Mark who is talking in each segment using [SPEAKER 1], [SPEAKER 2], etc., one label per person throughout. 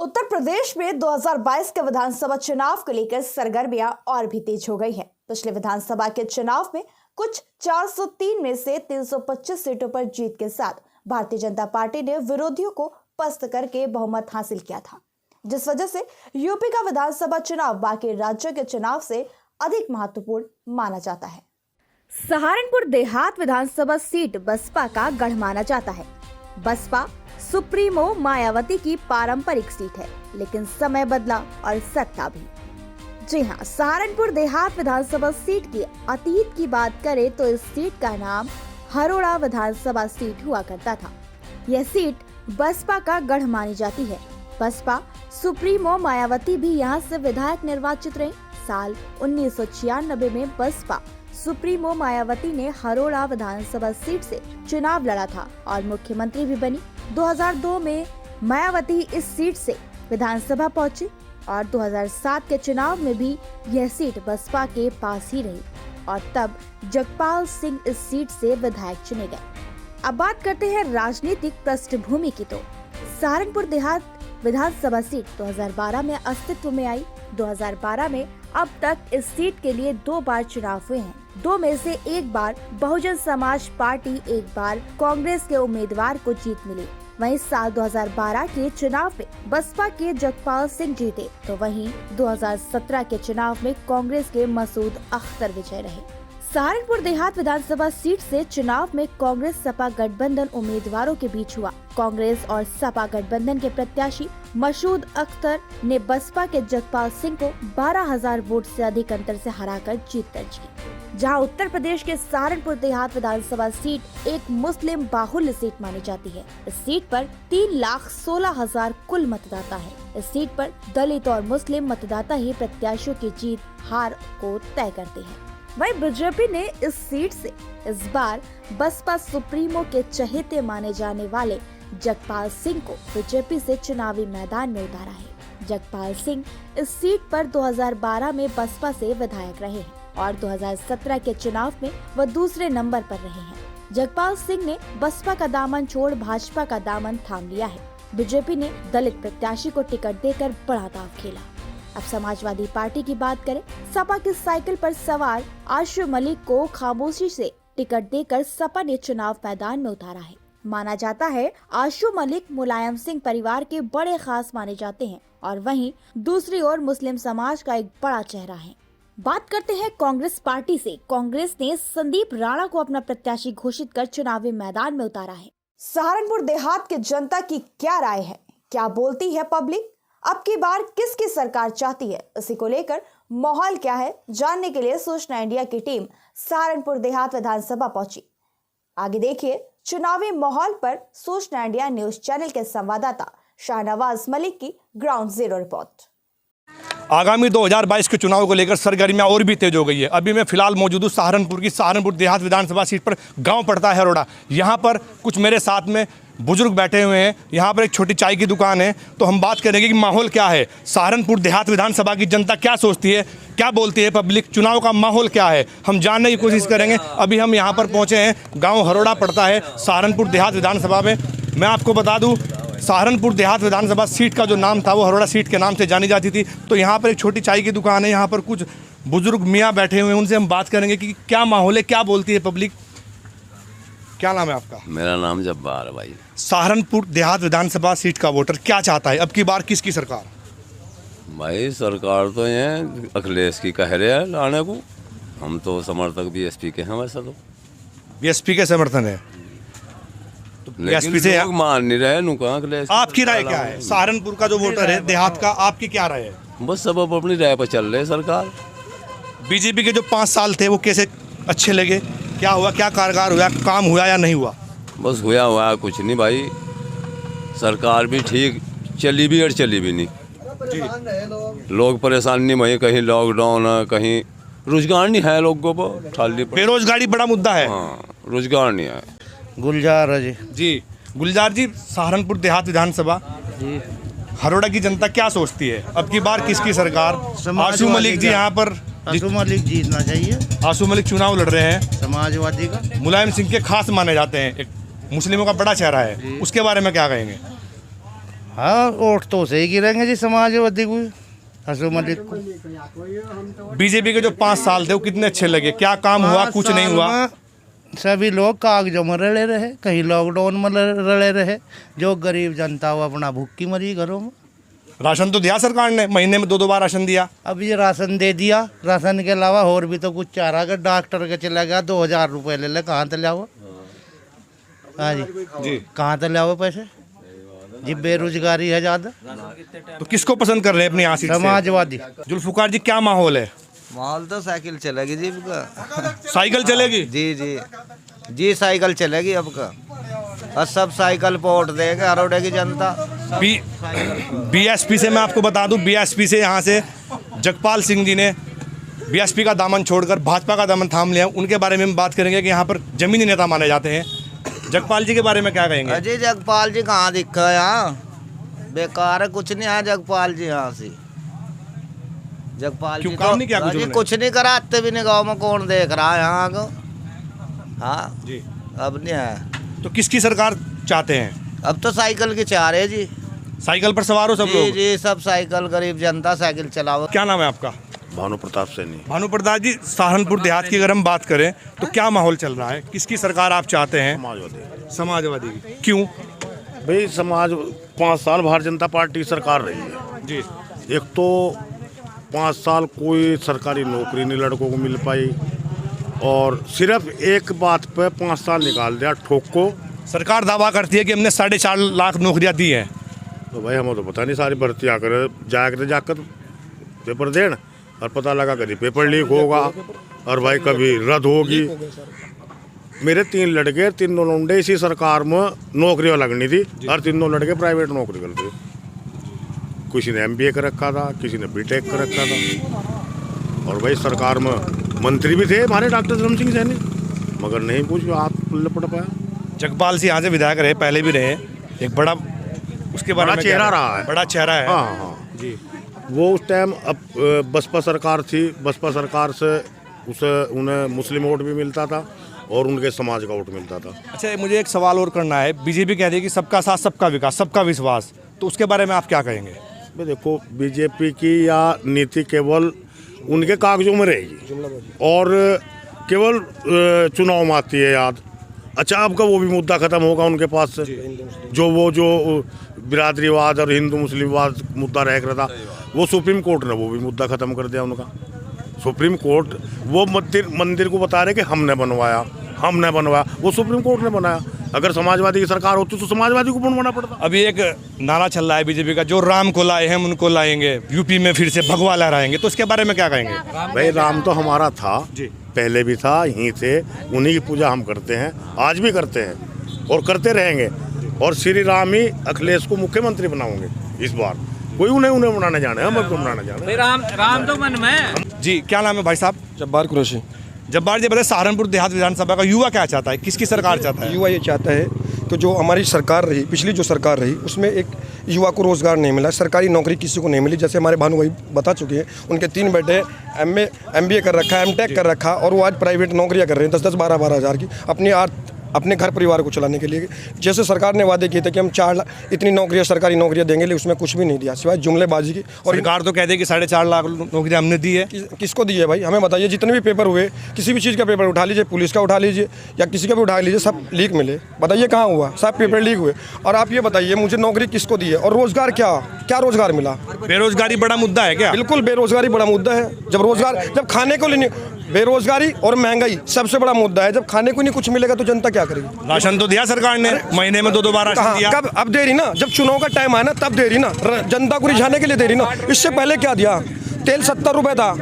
[SPEAKER 1] उत्तर प्रदेश में 2022 के विधानसभा चुनाव को लेकर सरगर्मियां और भी तेज हो गई है। पिछले विधानसभा के चुनाव में कुछ 403 में से 325 सीटों पर जीत के साथ भारतीय जनता पार्टी ने विरोधियों को पस्त करके बहुमत हासिल किया था, जिस वजह से यूपी का विधानसभा चुनाव बाकी राज्यों के चुनाव से अधिक महत्वपूर्ण माना जाता है। सहारनपुर देहात विधानसभा सीट बसपा का गढ़ माना जाता है। बसपा सुप्रीमो मायावती की पारंपरिक सीट है, लेकिन समय बदला और सत्ता भी। जी हाँ, सहारनपुर देहात विधानसभा सीट की अतीत की बात करें तो इस सीट का नाम हरोड़ा विधानसभा सीट हुआ करता था। यह सीट बसपा का गढ़ मानी जाती है। बसपा सुप्रीमो मायावती भी यहाँ से विधायक निर्वाचित रहे। साल 1996 में बसपा सुप्रीमो मायावती ने हरोड़ा विधानसभा सीट से चुनाव लड़ा था और मुख्यमंत्री भी बनी। 2002 में मायावती इस सीट से विधानसभा पहुंची और 2007 के चुनाव में भी यह सीट बसपा के पास ही रही और तब जगपाल सिंह इस सीट से विधायक चुने गए। अब बात करते हैं राजनीतिक पृष्ठभूमि की। तो सहारनपुर देहात विधानसभा सीट 2012 में अस्तित्व में आई। 2012 में अब तक इस सीट के लिए 2 बार चुनाव हुए हैं। 2 में से एक बार बहुजन समाज पार्टी, एक बार कांग्रेस के उम्मीदवार को जीत मिली। वहीं साल 2012 के चुनाव में बसपा के जगपाल सिंह जीते, तो वहीं 2017 के चुनाव में कांग्रेस के मसूद अख्तर विजय रहे। सहारनपुर देहात विधानसभा सीट से चुनाव में कांग्रेस सपा गठबंधन उम्मीदवारों के बीच हुआ। कांग्रेस और सपा गठबंधन के प्रत्याशी मसूद अख्तर ने बसपा के जगपाल सिंह को 12,000 वोट से अधिक अंतर से हराकर जीत दर्ज की। जहां उत्तर प्रदेश के सहारनपुर देहात विधानसभा सीट एक मुस्लिम बाहुल्य सीट मानी जाती है। इस सीट पर 3,16,000 कुल मतदाता है। इस सीट पर दलित और मुस्लिम मतदाता ही प्रत्याशियों की जीत हार को तय करते हैं। वहीं बीजेपी ने इस सीट से इस बार बसपा सुप्रीमो के चहेते माने जाने वाले जगपाल सिंह को बीजेपी से चुनावी मैदान में उतारा है। जगपाल सिंह इस सीट पर 2012 में बसपा से विधायक रहे हैं और 2017 के चुनाव में वह दूसरे नंबर पर रहे हैं। जगपाल सिंह ने बसपा का दामन छोड़ भाजपा का दामन थाम लिया है। बीजेपी ने दलित प्रत्याशी को टिकट देकर बड़ा दांव खेला। अब समाजवादी पार्टी की बात करें, सपा की साइकिल पर सवार आशु मलिक को खामोशी से टिकट देकर सपा ने चुनाव मैदान में उतारा है। माना जाता है आशु मलिक मुलायम सिंह परिवार के बड़े खास माने जाते हैं और वहीं दूसरी ओर मुस्लिम समाज का एक बड़ा चेहरा है। बात करते हैं कांग्रेस पार्टी से। कांग्रेस ने संदीप राणा को अपना प्रत्याशी घोषित कर चुनावी मैदान में उतारा है। सहारनपुर देहात की जनता की क्या राय है, क्या बोलती है पब्लिक, अब की बार किसकी सरकार चाहती है, इसी को लेकर माहौल क्या है, जानने के लिए सूचना इंडिया की टीम सहारनपुर देहात विधानसभा पहुंची। आगे देखिए चुनावी माहौल पर सूचना इंडिया न्यूज चैनल के संवाददाता शाहनवाज मलिक की ग्राउंड जीरो रिपोर्ट।
[SPEAKER 2] आगामी 2022 के चुनाव को लेकर सरगर्मियां और भी तेज हो गई है। अभी मैं फिलहाल मौजूद हूँ सहारनपुर देहात विधानसभा सीट पर। गांव पड़ता है हरोड़ा। यहाँ पर कुछ मेरे साथ में बुजुर्ग बैठे हुए हैं। यहाँ पर एक छोटी चाय की दुकान है। तो हम बात करेंगे कि माहौल क्या है, सहारनपुर देहात विधानसभा की जनता क्या सोचती है, क्या बोलती है पब्लिक, चुनाव का माहौल क्या है, हम जानने की कोशिश करेंगे। अभी हम यहाँ पर पहुँचे हैं, गाँव हरोड़ा पड़ता है सहारनपुर देहात विधानसभा में। मैं आपको बता दूँ, सहारनपुर देहात विधानसभा सीट का जो नाम था वो हरोड़ा सीट के नाम से जानी जाती थी। तो यहाँ पर एक छोटी चाय की दुकान है। यहाँ पर कुछ बुजुर्ग मियाँ बैठे हुए हैं, उनसे हम बात करेंगे कि क्या माहौल है, क्या बोलती है पब्लिक। क्या नाम है आपका?
[SPEAKER 3] मेरा नाम जब्बार है भाई।
[SPEAKER 2] सहारनपुर देहात विधानसभा सीट का वोटर क्या चाहता है, अब की बार किसकी सरकार?
[SPEAKER 3] भाई सरकार तो ये अखिलेश की कह रहे हैं लाने को। हम तो समर्थक बीएसपी के हैं। वैसा तो
[SPEAKER 2] बीएसपी के समर्थन है, तो बीएसपी से
[SPEAKER 3] लोग मान नहीं रहे नुका अखिलेश।
[SPEAKER 2] आपकी राय क्या है? सहारनपुर का जो वोटर है देहात का, आपकी क्या राय है?
[SPEAKER 3] बस सब अपनी राय पर चल रहे। सरकार
[SPEAKER 2] बीजेपी के जो 5 साल थे वो कैसे अच्छे लगे, क्या हुआ, क्या कारगर हुआ, काम हुआ या नहीं हुआ?
[SPEAKER 3] बस हुआ कुछ नहीं भाई। सरकार भी ठीक चली भी और चली भी नहीं जी। लोग परेशान नहीं भाई, कहीं लॉकडाउन है, कहीं रोजगार नहीं है लोगों को।
[SPEAKER 2] बेरोजगारी बड़ा मुद्दा है।
[SPEAKER 3] हाँ, रोजगार नहीं है।
[SPEAKER 4] गुलजार है
[SPEAKER 2] जी। गुलजार जी, सहारनपुर देहात विधानसभा
[SPEAKER 4] जी,
[SPEAKER 2] हरोड़ा की जनता क्या सोचती है, अब की बार किसकी सरकार? आशु मलिक जी यहाँ पर,
[SPEAKER 4] आशु मलिक जीतना चाहिए।
[SPEAKER 2] आशु मलिक चुनाव लड़ रहे हैं,
[SPEAKER 4] समाजवादी का।
[SPEAKER 2] मुलायम सिंह के खास माने जाते हैं, एक मुस्लिमों का बड़ा चेहरा है, उसके बारे में क्या कहेंगे?
[SPEAKER 4] हाँ वोट तो उसे ही गिरेंगे जी, समाजवादी को, आसू मलिक को।
[SPEAKER 2] बीजेपी के जो 5 साल थे वो कितने अच्छे लगे? क्या काम हुआ? कुछ नहीं हुआ।
[SPEAKER 4] सभी लोग कागजों में रले रहे, कहीं लॉकडाउन में रले रहे, जो गरीब जनता वो अपना भूखी मरी घरों में।
[SPEAKER 2] राशन तो दिया सरकार ने, महीने में 2-2 बार राशन दिया।
[SPEAKER 4] अब ये राशन दे दिया, राशन के अलावा और भी तो कुछ चाह रहा। अगर डॉक्टर के चला गया 2000 रुपये ले ले, कहाँ से लाओ? हाँ जी, कहाँ से लाओ पैसे जी? बेरोजगारी है ज़्यादा।
[SPEAKER 2] तो किसको पसंद कर रहे हैं अपनी यहाँ सीट से?
[SPEAKER 4] समाजवादी।
[SPEAKER 2] जुल्फिकार जी, क्या माहौल है?
[SPEAKER 5] माहौल तो साइकिल चलेगी जी आपका।
[SPEAKER 2] साइकिल चलेगी?
[SPEAKER 5] जी जी जी, साइकिल चलेगी आपका। और सब साइकिल पे वोट देगा हरोड़े की जनता।
[SPEAKER 2] बीएसपी से मैं आपको बता दूं, बीएसपी से यहाँ से जगपाल सिंह जी ने बीएसपी का दामन छोड़कर भाजपा का दामन थाम लिया। उनके बारे में हम बात करेंगे कि यहाँ पर जमीनी नेता माने जाते हैं। जगपाल जी के बारे में क्या कहेंगे?
[SPEAKER 5] अजय जगपाल जी कहाँ दिखा है यहाँ? बेकार है, कुछ नहीं है जगपाल जी यहाँ से। जगपाल
[SPEAKER 2] क्यों
[SPEAKER 5] जी
[SPEAKER 2] काम नहीं किया कुछ
[SPEAKER 5] जी
[SPEAKER 2] उन्होंने?
[SPEAKER 5] कुछ नहीं कराते भी नहीं, गाँव में कौन देख रहा है यहाँ को? हाँ
[SPEAKER 2] जी,
[SPEAKER 5] अब नहीं है।
[SPEAKER 2] तो किसकी सरकार चाहते हैं?
[SPEAKER 5] अब तो साइकिल की चाह रहे जी।
[SPEAKER 2] साइकिल पर सवार हो सब
[SPEAKER 5] जी
[SPEAKER 2] लोग?
[SPEAKER 5] जी, सब साइकिल, गरीब जनता साइकिल चलाओ।
[SPEAKER 2] क्या नाम है आपका?
[SPEAKER 6] भानु प्रताप सैनी।
[SPEAKER 2] भानु प्रताप जी, सहारनपुर देहात की अगर हम बात करें तो क्या माहौल चल रहा है? किसकी सरकार आप चाहते हैं?
[SPEAKER 6] समाजवादी।
[SPEAKER 2] समाजवादी की। क्यों?
[SPEAKER 6] भाई समाज 5 साल भारतीय जनता पार्टी की सरकार रही है
[SPEAKER 2] जी,
[SPEAKER 6] एक तो 5 साल कोई सरकारी नौकरी नहीं लड़कों को मिल पाई, और सिर्फ एक बात पे 5 साल निकाल दिया, ठोको।
[SPEAKER 2] सरकार दावा करती है कि हमने 4.5 लाख नौकरियां दी हैं।
[SPEAKER 6] तो भाई हमें तो पता नहीं, सारी भर्ती आकर जाकर पेपर देन, और पता लगा कभी पेपर लीक होगा, और भाई कभी रद्द होगी। मेरे 3 लड़के, 3 लौंडे इसी सरकार में नौकरियां लगनी थी, और 3 लड़के प्राइवेट नौकरी करते। किसी ने MBA कर रखा था, किसी ने BTech कर रखा था, और भाई सरकार में मंत्री भी थे हमारे डॉक्टर धर्म सिंह सैनी, मगर नहीं कुछ हाथ लपट पाया।
[SPEAKER 2] जगपाल सिंह यहाँ से विधायक रहे, पहले भी रहे, एक बड़ा उसके बारे
[SPEAKER 6] बड़ा
[SPEAKER 2] में
[SPEAKER 6] चेहरा
[SPEAKER 2] क्या
[SPEAKER 6] रहा है।
[SPEAKER 2] बड़ा चेहरा है।
[SPEAKER 6] हाँ हाँ
[SPEAKER 2] जी,
[SPEAKER 6] वो उस टाइम अब बसपा सरकार थी, बसपा सरकार से उन्हें मुस्लिम वोट भी मिलता था और उनके समाज का वोट मिलता था।
[SPEAKER 2] अच्छा, मुझे एक सवाल और करना है। बीजेपी कह रही है कि सबका साथ, सबका विकास, सबका विश्वास, तो उसके बारे में आप क्या कहेंगे?
[SPEAKER 6] भाई देखो, बीजेपी की या नीति केवल उनके कागजों में रहेगी और केवल चुनाव में आती है याद। अच्छा, अब का वो भी मुद्दा खत्म होगा उनके पास से, जो बिरादरीवाद और हिंदू मुस्लिमवाद मुद्दा रह रहा था, वो सुप्रीम कोर्ट ने वो भी मुद्दा खत्म कर दिया उनका। सुप्रीम कोर्ट वो मंदिर को बता रहे कि हमने बनवाया, वो सुप्रीम कोर्ट ने बनाया। अगर समाजवादी की सरकार होती तो समाजवादी को बनवाना पड़ता।
[SPEAKER 2] अभी एक नारा चल रहा है बीजेपी का, जो राम को लाए हैं उनको लाएंगे, यूपी में फिर से भगवा लहराएंगे, तो इसके बारे में क्या कहेंगे?
[SPEAKER 6] भाई राम तो हमारा था
[SPEAKER 2] जी,
[SPEAKER 6] पहले भी था, यहीं थे, उन्हीं की पूजा हम करते हैं, आज भी करते हैं और करते रहेंगे। और श्री राम ही अखिलेश को मुख्यमंत्री बनाओगे इस बार। कोई उन्हें बनाने जाने, हम अब बनाने जाने।
[SPEAKER 5] राम तो मन में।
[SPEAKER 2] जी, क्या नाम है भाई साहब?
[SPEAKER 7] जब्बार कुरैशी।
[SPEAKER 2] जब्बार जी, बताइए, सहारनपुर देहात विधानसभा का युवा क्या चाहता है? किसकी सरकार चाहता है?
[SPEAKER 7] युवा ये चाहता है कि जो हमारी सरकार रही, पिछली जो सरकार रही, उसमें एक युवा को रोज़गार नहीं मिला, सरकारी नौकरी किसी को नहीं मिली। जैसे हमारे भानु भाई बता चुके हैं, उनके 3 बेटे MBA कर रखा है, MTech कर रखा, और वो आज प्राइवेट नौकरियां कर रहे हैं 10-10, 12-12 हज़ार की अपने घर परिवार को चलाने के लिए। जैसे सरकार ने वादे किए थे कि हम 4 लाख इतनी नौकरियां, सरकारी नौकरियां देंगे, लेकिन उसमें कुछ भी नहीं दिया सिवाय जुमलेबाजी की। और
[SPEAKER 2] सरकार तो कहते हैं कि 4.5 लाख नौकरियां हमने दी है।
[SPEAKER 7] किसको दी है भाई, हमें बताइए। जितने भी पेपर हुए, किसी भी चीज़ का पेपर उठा लीजिए, पुलिस का उठा लीजिए या किसी का भी उठा लीजिए, सब लीक मिले। बताइए कहाँ हुआ? सब पेपर लीक हुए। और आप ये बताइए मुझे, नौकरी किसको दी है और रोज़गार क्या रोज़गार मिला?
[SPEAKER 2] बेरोजगारी बड़ा मुद्दा है क्या?
[SPEAKER 7] बिल्कुल, बेरोजगारी बड़ा मुद्दा है। जब खाने को नहीं, बेरोजगारी और महंगाई सबसे बड़ा मुद्दा है। जब खाने को नहीं कुछ मिलेगा तो जनता क्या करेगी?
[SPEAKER 2] राशन तो दिया सरकार ने, महीने में 2-2 बार राशन दिया।
[SPEAKER 7] कब? अब दे रही ना, जब चुनाव का टाइम आया ना तब दे रही ना, जनता को रिझाने के लिए दे रही ना। इससे पहले क्या दिया? तेल 70 रुपये था,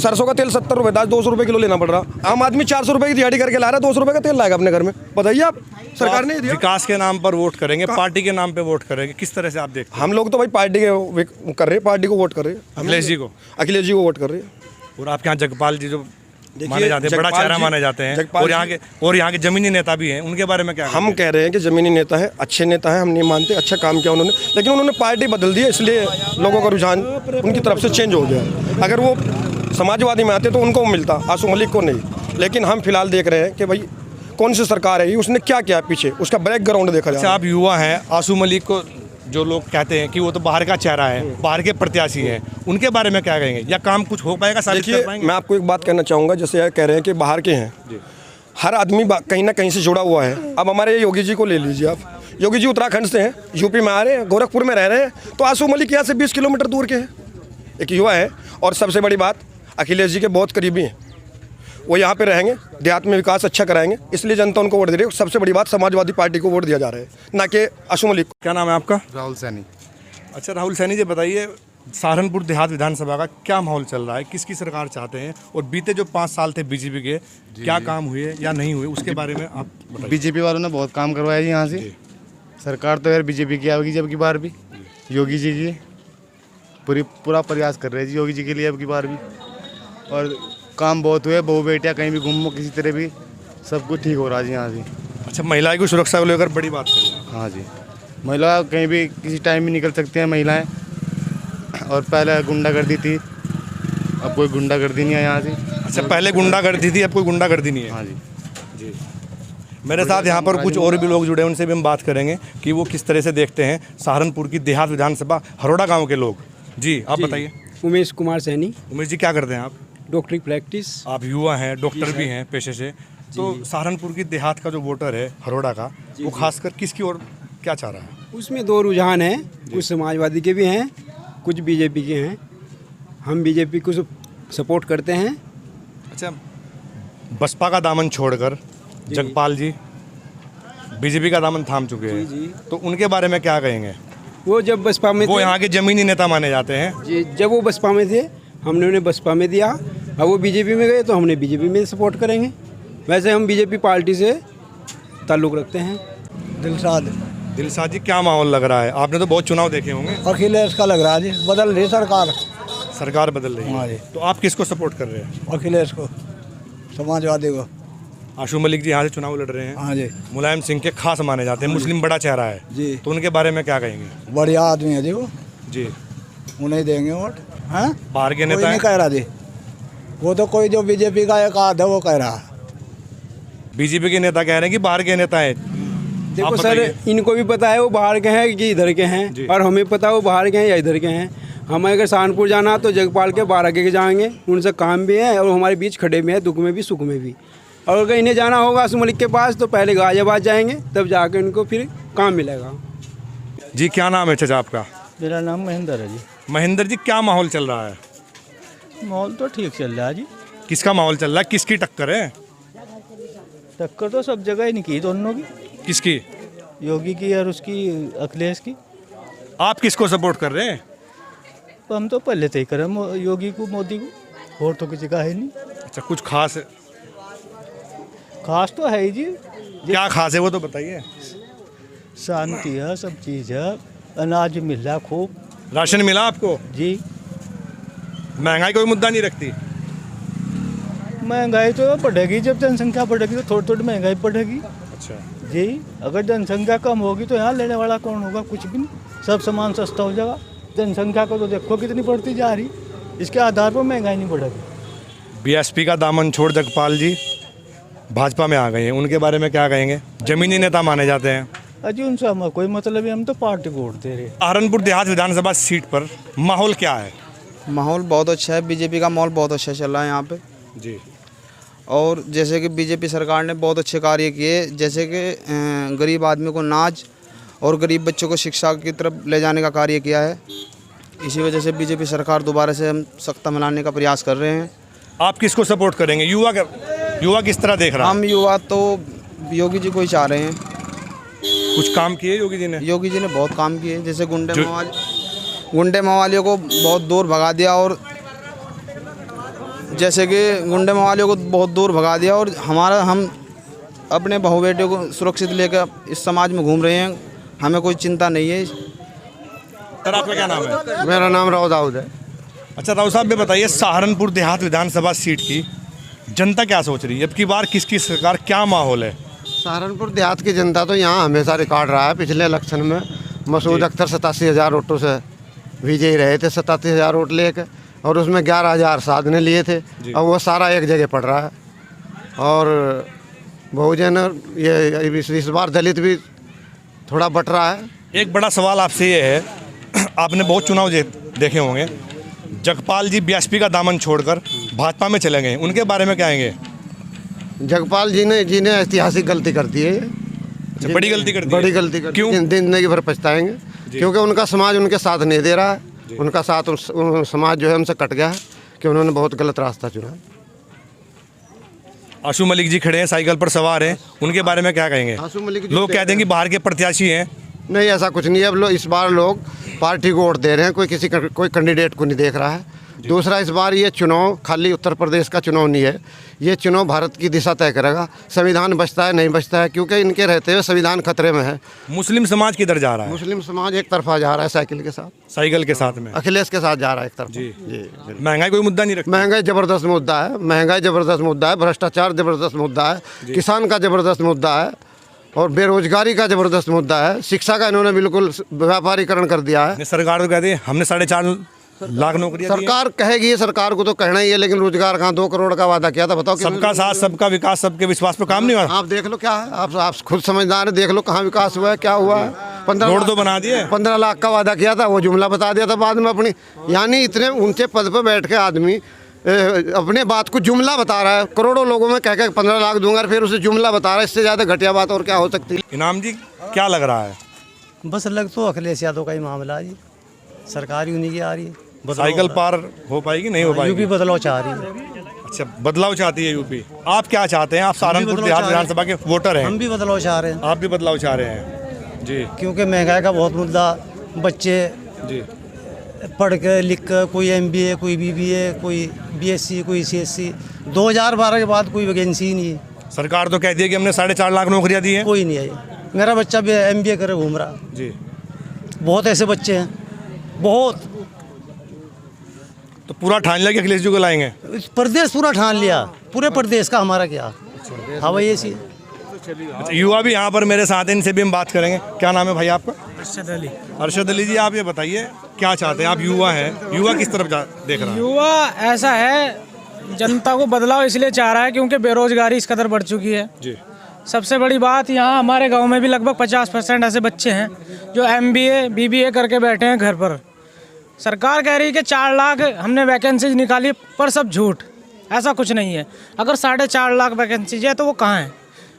[SPEAKER 7] सरसों का तेल 70 रुपये था, 200 रुपये किलो लेना पड़ रहा। आम आदमी 400 रुपये की दिहाड़ी करके ला रहा है, 200 रुपये का तेल लाएगा अपने घर में। बताइए आप, सरकार ने दिया।
[SPEAKER 2] विकास के नाम पर वोट करेंगे, पार्टी के नाम पे वोट करेंगे, किस तरह से आप देखते हैं?
[SPEAKER 7] हम लोग तो भाई पार्टी के कर रहे हैं, पार्टी को वोट कर रहे हैं,
[SPEAKER 2] अखिलेश जी को
[SPEAKER 7] वोट कर रहे हैं।
[SPEAKER 2] और आपके यहाँ जगपाल जी जो माने जाते हैं, बड़ा चेहरा माने जाते हैं, और यहाँ के जमीनी नेता भी हैं, उनके बारे में क्या?
[SPEAKER 7] हम कह रहे हैं कि जमीनी नेता है, अच्छे नेता है, हम नहीं मानते, अच्छा काम किया उन्होंने, लेकिन उन्होंने पार्टी बदल दी है, इसलिए लोगों का रुझान उनकी तरफ से चेंज हो गया। अगर वो समाजवादी में आते तो उनको मिलता, आसू मलिक को नहीं। लेकिन हम फिलहाल देख रहे हैं कि भाई कौन सी सरकार है, उसने क्या किया पीछे, उसका बैकग्राउंड देखा जाए।
[SPEAKER 2] आप युवा हैं, आसू मलिक को जो लोग कहते हैं कि वो तो बाहर का चेहरा है, बाहर के प्रत्याशी हैं, उनके बारे में क्या कहेंगे? या काम कुछ हो पाएगा, साबित कर
[SPEAKER 7] देखिए,
[SPEAKER 2] पाएंगे?
[SPEAKER 7] मैं आपको एक बात कहना चाहूँगा, जैसे कह रहे हैं कि बाहर के हैं, हर आदमी कहीं ना कहीं से जुड़ा हुआ है। अब हमारे योगी जी को ले लीजिए आप, योगी जी उत्तराखंड से हैं, यूपी में आ रहे हैं, गोरखपुर में रह रहे हैं, तो आंसू मलिक यहाँ से 20 किलोमीटर दूर के हैं, एक युवा है। और सबसे बड़ी बात, अखिलेश जी के बहुत करीबी हैं, वो यहाँ पे रहेंगे, देहात में विकास अच्छा कराएंगे, इसलिए जनता उनको वोट दे रही है। सबसे बड़ी बात, समाजवादी पार्टी को वोट दिया जा रहा है, ना कि आंसू मलिक को।
[SPEAKER 2] क्या नाम है आपका?
[SPEAKER 8] राहुल सैनी।
[SPEAKER 2] अच्छा राहुल सैनी जी, बताइए सहारनपुर देहात विधानसभा का क्या माहौल चल रहा है, किसकी सरकार चाहते हैं, और बीते जो 5 साल थे बीजेपी के, क्या काम हुए या नहीं हुए, उसके बारे में आप बताइए।
[SPEAKER 8] बीजेपी वालों ने बहुत काम करवाया जी यहाँ से। सरकार तो यार बीजेपी की आएगी जब की बार भी, योगी जी की पूरा प्रयास कर रहे हैं जी योगी जी के लिए अब की बार भी, और काम बहुत हुए। बहू बेटियाँ कहीं भी घूमो किसी तरह भी, सब कुछ ठीक हो रहा है जी यहाँ से।
[SPEAKER 2] अच्छा, महिला की सुरक्षा को लेकर बड़ी बात कही है।
[SPEAKER 8] हाँ जी, महिला कहीं भी किसी टाइम भी निकल सकती हैं महिलाएं, और पहले गुंडागर्दी थी, अब कोई गुंडागर्दी नहीं है यहाँ से।
[SPEAKER 2] अच्छा, पहले गुंडागर्दी थी, अब कोई गुंडागर्दी नहीं है।
[SPEAKER 8] हाँ जी।
[SPEAKER 2] जी, मेरे साथ यहाँ पर कुछ और भी लोग जुड़े हैं, उनसे भी हम बात करेंगे कि वो किस तरह से देखते हैं सहारनपुर की देहात विधानसभा, हरोड़ा गांव के लोग। जी, आप बताइए।
[SPEAKER 9] उमेश कुमार सैनी,
[SPEAKER 2] उमेश जी, क्या करते हैं आप?
[SPEAKER 9] डॉक्टरी प्रैक्टिस।
[SPEAKER 2] आप युवा हैं, डॉक्टर भी हैं पेशे से, तो सहारनपुर की देहात का जो वोटर है हरोड़ा का, वो खासकर किसकी ओर क्या चाह रहा है?
[SPEAKER 9] उसमें 2 रुझान हैं, कुछ समाजवादी के भी हैं, कुछ बीजेपी के हैं। हम बीजेपी को सपोर्ट करते हैं।
[SPEAKER 2] अच्छा, बसपा का दामन छोड़कर जगपाल जी बीजेपी का दामन थाम चुके हैं, तो उनके बारे में क्या कहेंगे?
[SPEAKER 9] वो जब बसपा में
[SPEAKER 2] वो
[SPEAKER 9] थे,
[SPEAKER 2] यहाँ के जमीनी नेता माने जाते हैं।
[SPEAKER 9] जी, जब वो बसपा में थे हमने उन्हें बसपा में दिया, अब वो बीजेपी में गए तो हमने बीजेपी में सपोर्ट करेंगे। वैसे हम बीजेपी पार्टी से ताल्लुक़ रखते हैं।
[SPEAKER 2] दिलसाद जी, क्या माहौल लग रहा है? आपने तो बहुत चुनाव देखे होंगे।
[SPEAKER 10] अखिलेश का लग रहा है जी, बदल रही
[SPEAKER 2] सरकार बदल रही
[SPEAKER 10] हाँ
[SPEAKER 2] है,
[SPEAKER 10] जी।
[SPEAKER 2] तो आप किसको सपोर्ट कर रहे हैं?
[SPEAKER 10] अखिलेश को, समाजवादी को।
[SPEAKER 2] आशू मलिक जी यहाँ से चुनाव लड़ रहे हैं।
[SPEAKER 10] हाँ जी,
[SPEAKER 2] मुलायम सिंह के खास माने जाते हैं, मुस्लिम बड़ा चेहरा है
[SPEAKER 10] जी।
[SPEAKER 2] तो उनके बारे में क्या कहेंगे?
[SPEAKER 10] बढ़िया आदमी है जी वो,
[SPEAKER 2] जी,
[SPEAKER 10] उन्हें देंगे वोट। हाँ,
[SPEAKER 2] बाहर के
[SPEAKER 10] कोई
[SPEAKER 2] नेता
[SPEAKER 10] नहीं
[SPEAKER 2] हैं?
[SPEAKER 10] कह रहा जी, वो तो कोई जो बीजेपी का एक आध है वो कह रहा है।
[SPEAKER 2] बीजेपी के नेता कह रहे हैं कि बाहर के नेता हैं।
[SPEAKER 9] देखो
[SPEAKER 2] आप
[SPEAKER 9] सर,
[SPEAKER 2] बताइए।
[SPEAKER 9] इनको भी पता है वो बाहर के हैं कि इधर के
[SPEAKER 2] जी।
[SPEAKER 9] हैं, और हमें पता है वो बाहर के हैं या इधर के हैं। हमें अगर सहारनपुर जाना तो जगपाल के बाहर आगे के जाएंगे, उनसे काम भी है और हमारे बीच खड़े भी हैं, दुख में भी सुख में भी। और अगर इन्हें जाना होगा आशू मलिक के पास तो पहले गाजियाबाद जाएंगे, तब जाके उनको फिर काम मिलेगा।
[SPEAKER 2] जी, क्या नाम है चाचा आपका?
[SPEAKER 10] मेरा नाम महेंद्र है जी।
[SPEAKER 2] महेंद्र जी, क्या माहौल चल रहा है?
[SPEAKER 10] माहौल तो ठीक चल रहा है जी,
[SPEAKER 2] किसका माहौल चल रहा है? किसकी टक्कर है?
[SPEAKER 10] टक्कर तो सब जगह ही नहीं की दोनों की,
[SPEAKER 2] किसकी?
[SPEAKER 10] योगी की और उसकी अखिलेश की।
[SPEAKER 2] आप किसको सपोर्ट कर रहे हैं?
[SPEAKER 10] तो हम तो पहले से ही करें योगी को, मोदी को, और तो किसी का है नहीं।
[SPEAKER 2] अच्छा, कुछ खास है?
[SPEAKER 10] खास तो है ही जी,
[SPEAKER 2] क्या खास है वो तो बताइए।
[SPEAKER 10] शांति है, सब चीज़ है, अनाज मिल रहा खूब
[SPEAKER 2] राशन मिला आपको?
[SPEAKER 10] जी।
[SPEAKER 2] महंगाई कोई मुद्दा नहीं रखती?
[SPEAKER 10] महंगाई तो बढ़ेगी, जब जनसंख्या बढ़ेगी तो थोड़ी थोड़ी महंगाई बढ़ेगी
[SPEAKER 2] अच्छा
[SPEAKER 10] जी। अगर जनसंख्या कम होगी तो यहाँ लेने वाला कौन होगा? कुछ भी नहीं, सब सामान सस्ता हो जाएगा। जनसंख्या को तो देखो कितनी बढ़ती जा रही, इसके आधार पर महंगाई नहीं बढ़ेगी।
[SPEAKER 2] बीएसपी का दामन छोड़ जगपाल जी भाजपा में आ गए हैं, उनके बारे में क्या कहेंगे? जमीनी नेता माने जाते हैं।
[SPEAKER 10] अजी उनसे हमें कोई मतलब है, हम तो पार्टी को वोट दे रहे हैं।
[SPEAKER 2] सहारनपुर देहात विधानसभा सीट पर माहौल क्या है?
[SPEAKER 11] माहौल बहुत अच्छा है, बीजेपी का माहौल बहुत अच्छा चल रहा है यहाँ पे
[SPEAKER 2] जी।
[SPEAKER 11] और जैसे कि बीजेपी सरकार ने बहुत अच्छे कार्य किए, जैसे कि गरीब आदमी को अनाज और गरीब बच्चों को शिक्षा की तरफ ले जाने का कार्य किया है। इसी वजह से बीजेपी सरकार दोबारा से हम सत्ता में लाने का प्रयास कर रहे हैं।
[SPEAKER 2] आप किसको सपोर्ट करेंगे? युवा किस तरह देख रहा है?
[SPEAKER 11] हम युवा तो योगी जी को ही चाह रहे हैं।
[SPEAKER 2] कुछ काम किए योगी जी ने?
[SPEAKER 11] योगी जी ने बहुत काम किए, जैसे गुंडे मवालियों को बहुत दूर भगा दिया, और जैसे कि गुंडे मवालियों को बहुत दूर भगा दिया, और हम अपने बहू बेटे को सुरक्षित लेकर इस समाज में घूम रहे हैं, हमें कोई चिंता नहीं है।
[SPEAKER 2] सर, आपका क्या नाम है?
[SPEAKER 12] मेरा नाम राव दाऊद है।
[SPEAKER 2] अच्छा राव साहब, ये बताइए सहारनपुर देहात विधानसभा सीट की जनता क्या सोच रही है? अब की बार किसकी सरकार, क्या माहौल है?
[SPEAKER 12] सहारनपुर देहात की जनता तो यहाँ हमेशा रिकॉर्ड रहा है। पिछले इलेक्शन में मसूद अख्तर 87,000 वोटों से विजयी रहे थे, 87,000 वोट लेकर, और उसमें 11,000 साध ने लिए थे। अब वो सारा एक जगह पड़ रहा है। और बहुजन ये इस बार दलित भी थोड़ा बट रहा है,
[SPEAKER 2] एक बड़ा सवाल आपसे ये है, आपने बहुत चुनाव देखे होंगे, जगपाल जी बीएसपी का दामन छोड़कर भाजपा में चले गए, उनके बारे में क्या आएंगे?
[SPEAKER 12] जगपाल जी ने ऐतिहासिक गलती कर दी है।
[SPEAKER 2] अच्छा, बड़ी गलती कर दी।
[SPEAKER 12] बड़ी गलती कर दी।
[SPEAKER 2] क्यों?
[SPEAKER 12] जिंदगी भर पछताएंगे, क्योंकि उनका समाज उनके साथ नहीं दे रहा है। उनका साथ समाज जो है हमसे कट गया है कि उन्होंने बहुत गलत रास्ता चुना।
[SPEAKER 2] आशू मलिक जी खड़े हैं, साइकिल पर सवार हैं, उनके बारे में क्या कहेंगे?
[SPEAKER 12] आशू मलिक
[SPEAKER 2] लोग कहते हैं कि बाहर के प्रत्याशी हैं।
[SPEAKER 12] नहीं, ऐसा कुछ नहीं है। अब इस बार लोग पार्टी को वोट दे रहे हैं, कोई कैंडिडेट को नहीं देख रहा है। दूसरा, इस बार ये चुनाव खाली उत्तर प्रदेश का चुनाव नहीं है, ये चुनाव भारत की दिशा तय करेगा। संविधान बचता है नहीं बचता है, क्योंकि इनके रहते हुए संविधान खतरे में है।
[SPEAKER 2] मुस्लिम समाज किधर जा रहा है?
[SPEAKER 12] मुस्लिम समाज एक तरफा जा रहा है, साइकिल के साथ में, अखिलेश के साथ जा रहा है एक तरफ।
[SPEAKER 2] जी। महंगाई कोई मुद्दा नहीं रखता?
[SPEAKER 12] महंगाई जबरदस्त मुद्दा है, महंगाई जबरदस्त मुद्दा है, भ्रष्टाचार जबरदस्त मुद्दा है, किसान का जबरदस्त मुद्दा है, और बेरोजगारी का जबरदस्त मुद्दा है। शिक्षा का इन्होंने बिल्कुल व्यापारीकरण कर दिया है।
[SPEAKER 2] सरकार तो कहती है हमने 4.5 लाख नौकरियां दी हैं।
[SPEAKER 12] सरकार कहेगी, सरकार को तो कहना ही है, लेकिन रोजगार कहाँ? 2 करोड़ का वादा किया था, बताओ।
[SPEAKER 2] सबका साथ सबका विकास, सबके विश्वास पर काम नहीं हुआ।
[SPEAKER 12] आप देख लो क्या है, आप खुद समझदार है, देख लो कहाँ विकास हुआ है, क्या हुआ है। 15
[SPEAKER 2] रोड तो बना दिए।
[SPEAKER 12] 15 लाख का वादा किया था, वो जुमला बता दिया था बाद में अपनी। यानी इतने ऊंचे पद पर बैठ के आदमी अपने बात को जुमला बता रहा है, करोड़ों लोगों में कह के 15 लाख दूंगा, फिर उसे जुमला बता रहा है। इससे ज़्यादा घटिया बात और क्या हो सकती है?
[SPEAKER 2] इनाम जी, क्या लग रहा है?
[SPEAKER 10] बस लग तो अखिलेश यादव का ही मामला है जी, सरकार ही उन्हीं की आ रही है।
[SPEAKER 2] साइकिल पार हो पाएगी, नहीं हो पाएगी?
[SPEAKER 10] यूपी बदलाव चाह रही है।
[SPEAKER 2] अच्छा, बदलाव चाहती है यूपी। आप क्या चाहते हैं? आप सहारनपुर देहात विधानसभा के वोटर हैं।
[SPEAKER 10] हम भी बदलाव चाह रहे हैं।
[SPEAKER 2] आप भी बदलाव चाह रहे हैं जी,
[SPEAKER 10] क्योंकि महंगाई का बहुत मुद्दा, बच्चे
[SPEAKER 2] जी
[SPEAKER 10] पढ़ के लिख कर, कोई MBA, कोई BBA, कोई BSc, कोई CSc, 2012 के बाद कोई वैकेंसी ही नहीं है।
[SPEAKER 2] सरकार तो कहती है कि हमने 4.5 लाख नौकरियां दी हैं।
[SPEAKER 10] कोई नहीं है। मेरा बच्चा भी MBA करे घूम रहा
[SPEAKER 2] जी।
[SPEAKER 10] बहुत ऐसे बच्चे हैं, बहुत।
[SPEAKER 2] तो पूरा ठान लिया कि अखिलेश जी को लाएंगे?
[SPEAKER 10] प्रदेश पूरा ठान लिया, पूरे प्रदेश का, हमारा क्या। हाँ भाई, ऐसी।
[SPEAKER 2] अच्छा, युवा भी यहाँ पर मेरे साथ हैं, इनसे भी हम बात करेंगे। क्या नाम है भाई आपका?
[SPEAKER 13] अरशद अली।
[SPEAKER 2] अरशद अली जी, आप ये बताइए क्या चाहते हैं? आप युवा हैं, युवा किस तरफ देख रहा है?
[SPEAKER 13] युवा ऐसा है, जनता को बदलाव इसलिए चाह रहा है क्योंकि बेरोजगारी इस कदर बढ़ चुकी है
[SPEAKER 2] जी।
[SPEAKER 13] सबसे बड़ी बात, यहाँ हमारे गांव में भी लगभग 50% ऐसे बच्चे हैं जो MBA BBA करके बैठे हैं घर पर। सरकार कह रही है कि 4 लाख हमने वैकेंसीज निकाली, पर सब झूठ, ऐसा कुछ नहीं है। अगर 4.5 लाख वैकेंसीज है तो वो कहाँ हैं?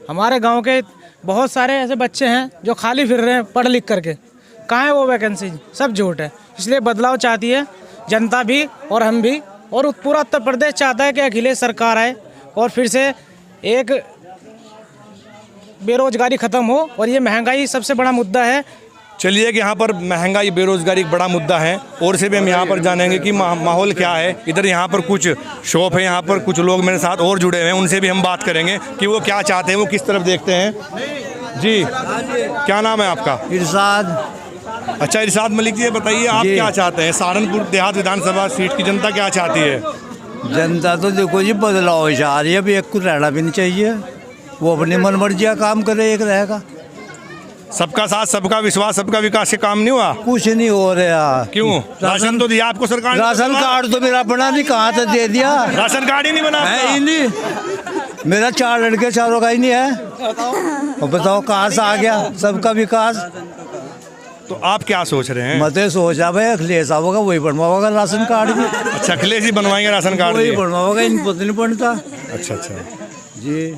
[SPEAKER 13] हमारे गांव के बहुत सारे ऐसे बच्चे हैं जो खाली फिर रहे हैं पढ़ लिख करके, कहाँ है वो वैकेंसीज? सब झूठ है। इसलिए बदलाव चाहती है जनता भी और हम भी, और पूरा उत्तर प्रदेश चाहता है कि अखिलेश सरकार आए और फिर से एक बेरोजगारी ख़त्म हो। और ये महंगाई सबसे बड़ा मुद्दा है।
[SPEAKER 2] चलिए कि यहाँ पर महंगाई बेरोजगारी एक बड़ा मुद्दा है, और से भी हम यहाँ पर जानेंगे कि माहौल क्या है। इधर यहाँ पर कुछ शॉप है, यहाँ पर कुछ लोग मेरे साथ और जुड़े हुए हैं, उनसे भी हम बात करेंगे कि वो क्या चाहते हैं, वो किस तरफ देखते हैं। जी, क्या नाम है आपका?
[SPEAKER 14] इरशाद।
[SPEAKER 2] अच्छा, इरशाद मलिक जी, ये बताइए आप क्या चाहते हैं? सहारनपुर देहात विधानसभा सीट की जनता क्या चाहती है?
[SPEAKER 14] जनता तो देखो जी बदलाव चाह रही है, अभी एक को रहना भी नहीं चाहिए, वो अपनी मनमर्जी का काम करे, एक रहेगा।
[SPEAKER 2] सबका साथ सबका विश्वास सबका विकास के काम नहीं हुआ?
[SPEAKER 14] कुछ नहीं हो रहा।
[SPEAKER 2] क्यों? राशन तो दिया आपको सरकार ने?
[SPEAKER 14] राशन कार्ड तो मेरा बना नहीं, कहाँ से दे दिया?
[SPEAKER 2] राशन कार्ड ही नहीं बना
[SPEAKER 14] है ही नहीं। मेरा 4 लड़के, चारों का ही नहीं है। और बताओ कहाँ से आ गया सबका विकास?
[SPEAKER 2] तो आप क्या सोच रहे हैं?
[SPEAKER 14] मत सोचा भाई अखिलेश होगा, वही बनवाओगा राशन कार्ड भी।
[SPEAKER 2] अच्छा, अखिलेश ही बनवाएंगे राशन कार्ड?
[SPEAKER 14] वही बनवाओगा, इन पता नहीं बनता।
[SPEAKER 2] अच्छा अच्छा
[SPEAKER 14] जी।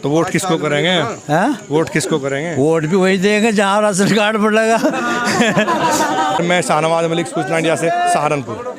[SPEAKER 2] तो वोट किसको करेंगे?
[SPEAKER 14] हैं?
[SPEAKER 2] वोट किसको करेंगे?
[SPEAKER 14] वोट भी वही देंगे जहाँ राशन कार्ड पड़ेगा।
[SPEAKER 2] मैं शाहनवाज मलिक, सूचना इंडिया से, सहारनपुर।